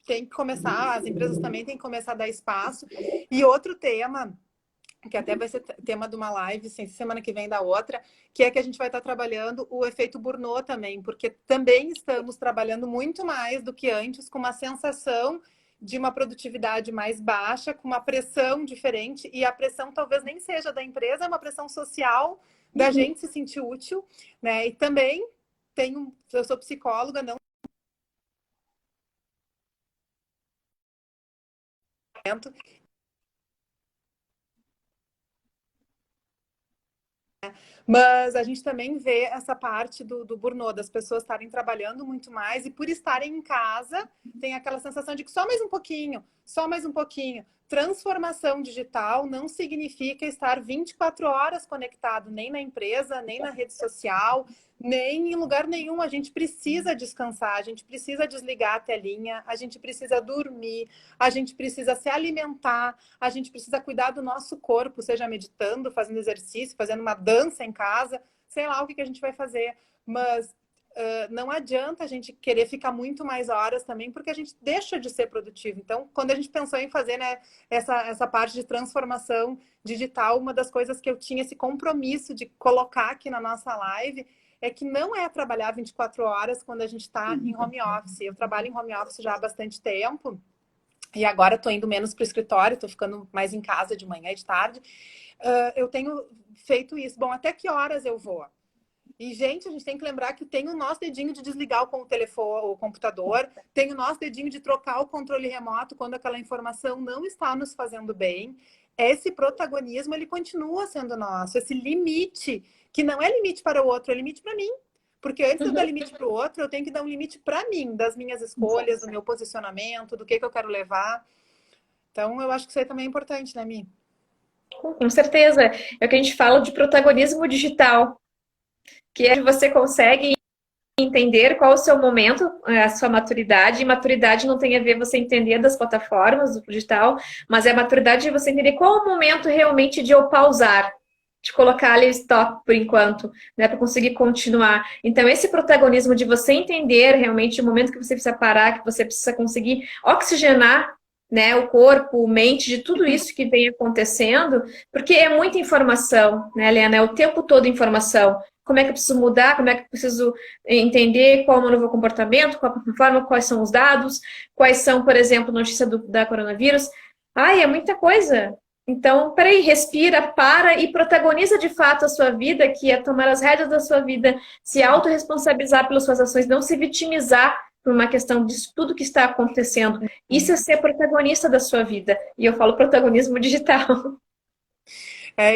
têm que começar, as empresas também têm que começar a dar espaço. E outro tema que até vai ser tema de uma live, assim, semana que vem da outra, que é que a gente vai estar trabalhando o efeito Burnout também, porque também estamos trabalhando muito mais do que antes com uma sensação de uma produtividade mais baixa, com uma pressão diferente, e a pressão talvez nem seja da empresa, é uma pressão social da gente se sentir útil, né? E também eu sou psicóloga, não mas a gente também vê essa parte do burnout, das pessoas estarem trabalhando muito mais e por estarem em casa, tem aquela sensação de que só mais um pouquinho, só mais um pouquinho. Transformação digital não significa estar 24 horas conectado, nem na empresa, nem na rede social, nem em lugar nenhum. A gente precisa descansar, a gente precisa desligar a telinha, a gente precisa dormir, a gente precisa se alimentar, a gente precisa cuidar do nosso corpo, seja meditando, fazendo exercício, fazendo uma dança em casa, sei lá o que a gente vai fazer, mas não adianta a gente querer ficar muito mais horas também, porque a gente deixa de ser produtivo. Então, quando a gente pensou em fazer, né, essa parte de transformação digital, uma das coisas que eu tinha esse compromisso de colocar aqui na nossa live é que não é trabalhar 24 horas quando a gente está em home office. Eu trabalho em home office já há bastante tempo, e agora estou indo menos para o escritório, estou ficando mais em casa de manhã e de tarde. Eu tenho feito isso. Bom, até que horas eu vou? E, gente, a gente tem que lembrar que tem o nosso dedinho de desligar o telefone, o computador, tem o nosso dedinho de trocar o controle remoto quando aquela informação não está nos fazendo bem. Esse protagonismo, ele continua sendo nosso. Esse limite, que não é limite para o outro, é limite para mim. Porque antes de eu dar limite para o outro, eu tenho que dar um limite para mim, das minhas escolhas, do meu posicionamento, do que eu quero levar. Então, eu acho que isso aí também é importante, né, Mi? Com certeza. É o que a gente fala de protagonismo digital, que é que você consegue entender qual é o seu momento, a sua maturidade. E maturidade não tem a ver você entender das plataformas do digital, mas é a maturidade de você entender qual é o momento realmente de eu pausar, de colocar ali stop por enquanto, né, para conseguir continuar. Então, esse protagonismo de você entender realmente o momento que você precisa parar, que você precisa conseguir oxigenar, né, o corpo, mente, de tudo isso que vem acontecendo, porque é muita informação, né, Helena? É o tempo todo informação. Como é que eu preciso mudar? Como é que eu preciso entender qual é o meu novo comportamento, qual a plataforma, quais são os dados, quais são, por exemplo, notícia da coronavírus. Ai, é muita coisa. Então, peraí, respira, para e protagoniza de fato a sua vida, que é tomar as rédeas da sua vida, se autorresponsabilizar pelas suas ações, não se vitimizar por uma questão disso tudo que está acontecendo. Isso é ser protagonista da sua vida. E eu falo protagonismo digital.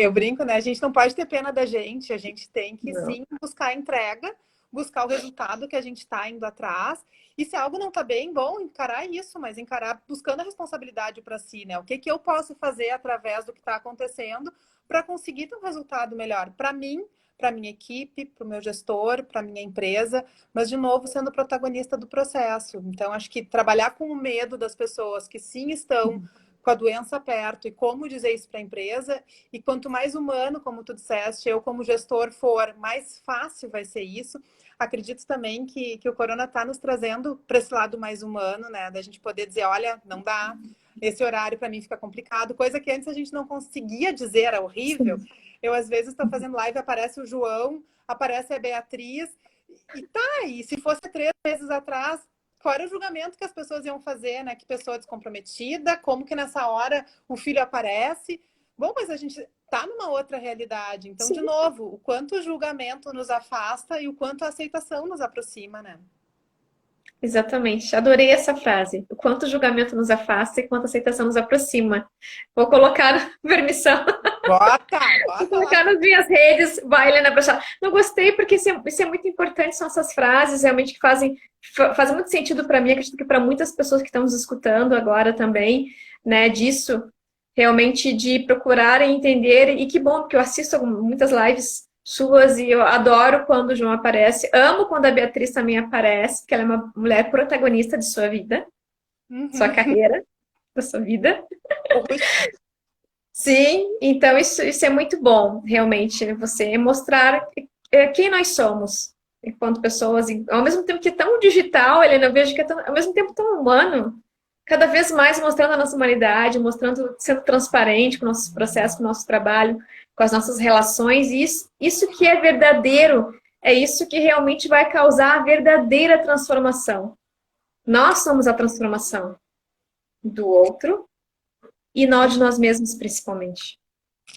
Eu brinco, né? A gente não pode ter pena da gente, a gente tem que sim buscar a entrega, buscar o resultado que a gente está indo atrás. E se algo não está bem, bom, encarar isso, mas encarar buscando a responsabilidade para si, né? O que eu posso fazer através do que está acontecendo para conseguir ter um resultado melhor para mim, para minha equipe, para o meu gestor, para minha empresa, mas de novo sendo protagonista do processo. Então, acho que trabalhar com o medo das pessoas que sim estão com a doença perto e como dizer isso para a empresa. E quanto mais humano, como tu disseste, eu como gestor for, mais fácil vai ser isso. Acredito também que o corona está nos trazendo para esse lado mais humano, né? Da gente poder dizer, olha, não dá, esse horário para mim fica complicado. Coisa que antes a gente não conseguia dizer, era horrível. Eu, às vezes, estou fazendo live, aparece o João, aparece a Beatriz, e se fosse 3 meses atrás, qual era o julgamento que as pessoas iam fazer, né? Que pessoa descomprometida, como que nessa hora o filho aparece. Bom, mas a gente está numa outra realidade. Então, de novo, o quanto o julgamento nos afasta e o quanto a aceitação nos aproxima, né? Exatamente, adorei essa frase. O quanto o julgamento nos afasta e quanto a aceitação nos aproxima. Vou colocar na permissão. Vou colocar lá. nas minhas redes, vai, Helena Brachal. Não gostei porque isso é muito importante, são essas frases realmente que fazem muito sentido para mim, acredito que para muitas pessoas que estão nos escutando agora também, né, disso, realmente de procurarem entender, e que bom, porque eu assisto muitas lives suas e eu adoro quando o João aparece, amo quando a Beatriz também aparece, porque ela é uma mulher protagonista de sua vida, sua carreira, da sua vida. Sim, então isso é muito bom, realmente, você mostrar quem nós somos enquanto pessoas, ao mesmo tempo que é tão digital, Helena, eu vejo que é ao mesmo tempo tão humano, cada vez mais mostrando a nossa humanidade, mostrando, sendo transparente com nossos processos, com o nosso trabalho, com as nossas relações, e isso que é verdadeiro, é isso que realmente vai causar a verdadeira transformação. Nós somos a transformação. do outro e não de nós mesmos, principalmente.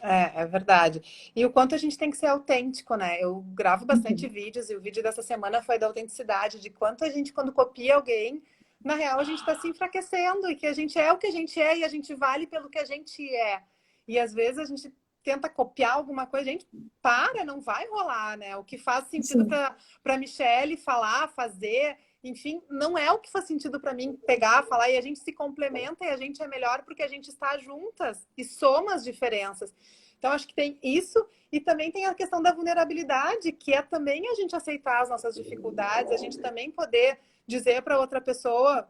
É verdade. E o quanto a gente tem que ser autêntico, né? Eu gravo bastante Uhum. vídeos e o vídeo dessa semana foi da autenticidade, de quanto a gente, quando copia alguém, na real a gente está se enfraquecendo e que a gente é o que a gente é e a gente vale pelo que a gente é. E às vezes a gente tenta copiar alguma coisa, gente, para, não vai rolar, né? O que faz sentido Sim. para Michelle falar, fazer, enfim, não é o que faz sentido para mim pegar, falar, e a gente se complementa e a gente é melhor porque a gente está juntas e soma as diferenças. Então, acho que tem isso, e também tem a questão da vulnerabilidade, que é também a gente aceitar as nossas dificuldades, a gente também poder dizer para outra pessoa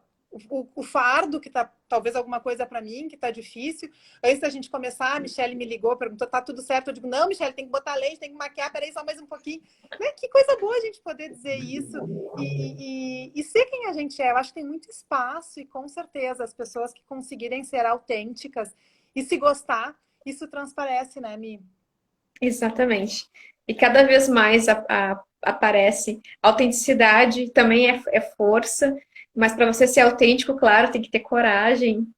o fardo que tá, talvez alguma coisa para mim que tá difícil. Antes da gente começar, a Michelle me ligou, perguntou, tá tudo certo? Eu digo, não, Michelle, tem que botar leite, tem que maquiar, peraí, só mais um pouquinho. Né? Que coisa boa a gente poder dizer isso e ser quem a gente é. Eu acho que tem muito espaço e com certeza as pessoas que conseguirem ser autênticas e se gostar, isso transparece, né, Mi? Exatamente. E cada vez mais aparece autenticidade, também é força, mas para você ser autêntico, claro, tem que ter coragem.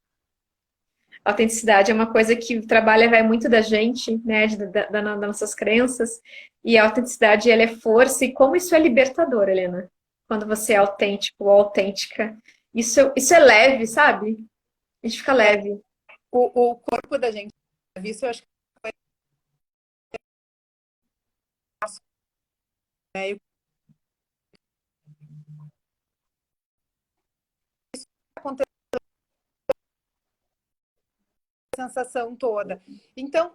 Autenticidade é uma coisa que trabalha vai muito da gente, né, das nossas crenças, e a autenticidade ela é força, e como isso é libertador, Helena, quando você é autêntico ou autêntica. Isso é leve, sabe? A gente fica É, leve. o corpo da gente, isso eu acho que é acontece a sensação toda. Então,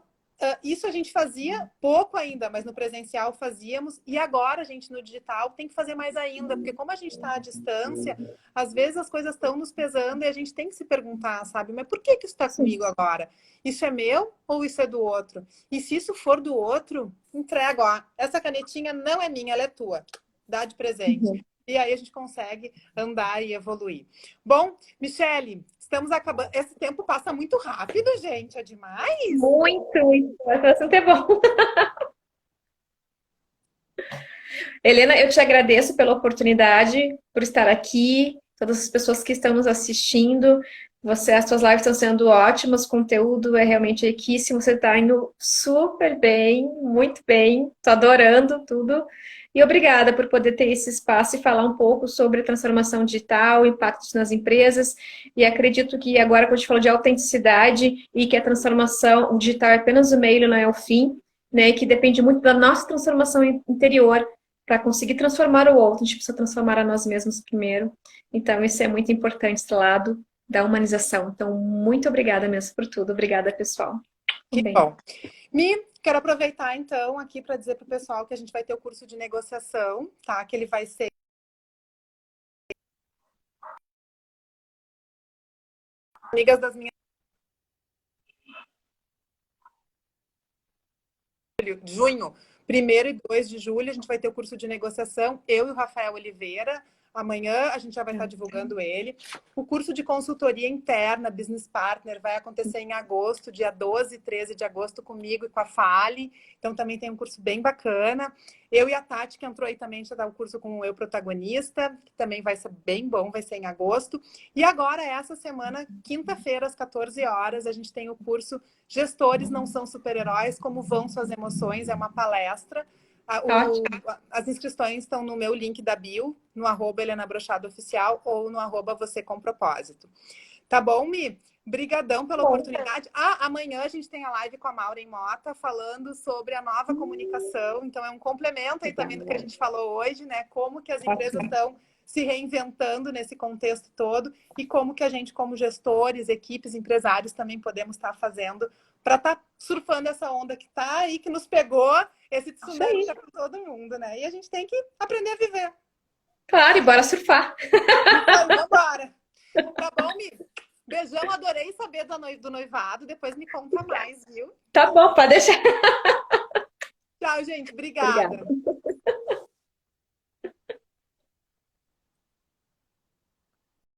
isso a gente fazia pouco ainda, mas no presencial fazíamos, e agora a gente no digital tem que fazer mais ainda, porque como a gente está à distância, às vezes as coisas estão nos pesando e a gente tem que se perguntar, sabe? Mas por que que isso está Sim. comigo agora? Isso é meu ou isso é do outro? E se isso for do outro, entrega, ó, essa canetinha não é minha, ela é tua. Dá de presente. Uhum. E aí a gente consegue andar e evoluir. Bom, Michele, estamos acabando. Esse tempo passa muito rápido, gente. É demais. Muito, muito. Esse assunto é bom. Helena, eu te agradeço pela oportunidade, por estar aqui, todas as pessoas que estão nos assistindo. As suas lives estão sendo ótimas, o conteúdo é realmente riquíssimo, você está indo super bem, muito bem, estou adorando tudo. E obrigada por poder ter esse espaço e falar um pouco sobre transformação digital, impactos nas empresas. E acredito que agora que a gente falou de autenticidade e que a transformação digital é apenas o meio, não é o fim, né? E que depende muito da nossa transformação interior para conseguir transformar o outro, a gente precisa transformar a nós mesmos primeiro. Então, isso é muito importante, esse lado da humanização. Então, muito obrigada mesmo por tudo. Obrigada, pessoal. Um Que bem. bom. Mi, quero aproveitar então aqui para dizer para o pessoal que a gente vai ter o curso de negociação, tá? Que ele vai ser amigas das minhas de junho, 1º e 2 de julho, a gente vai ter o curso de negociação, eu e o Rafael Oliveira. Amanhã a gente já vai estar divulgando ele. O curso de consultoria interna, Business Partner, vai acontecer em agosto, dia 12 e 13 de agosto, comigo e com a Fale. Então também tem um curso bem bacana. Eu e a Tati, que entrou aí também, já dá o curso com o Eu Protagonista, que também vai ser bem bom, vai ser em agosto. E agora, essa semana, quinta-feira, às 14 horas, a gente tem o curso Gestores Não São Super-Heróis, Como Vão Suas Emoções, é uma palestra. Ótimo. As inscrições estão no meu link da bio, no @Helena Brochado Oficial ou no @Você com Propósito. Tá bom, Mi? Brigadão pela Bom, oportunidade. Amanhã a gente tem a live com a Maureen Mota falando sobre a nova comunicação. Então é um complemento aí também do que a gente falou hoje, né? Como que as empresas ótimo. estão se reinventando nesse contexto todo e como que a gente, como gestores, equipes, empresários, também podemos estar fazendo para estar surfando essa onda que está aí, que nos pegou, esse Isso tsunami aí. está por todo mundo, né? E a gente tem que aprender a viver. Claro, e bora surfar. Isso aí, vambora. Tá bom, Mi? Beijão, adorei saber do noivado. Depois me conta mais, viu? Tá bom, pode deixar. Tchau, gente. Obrigada. Obrigada.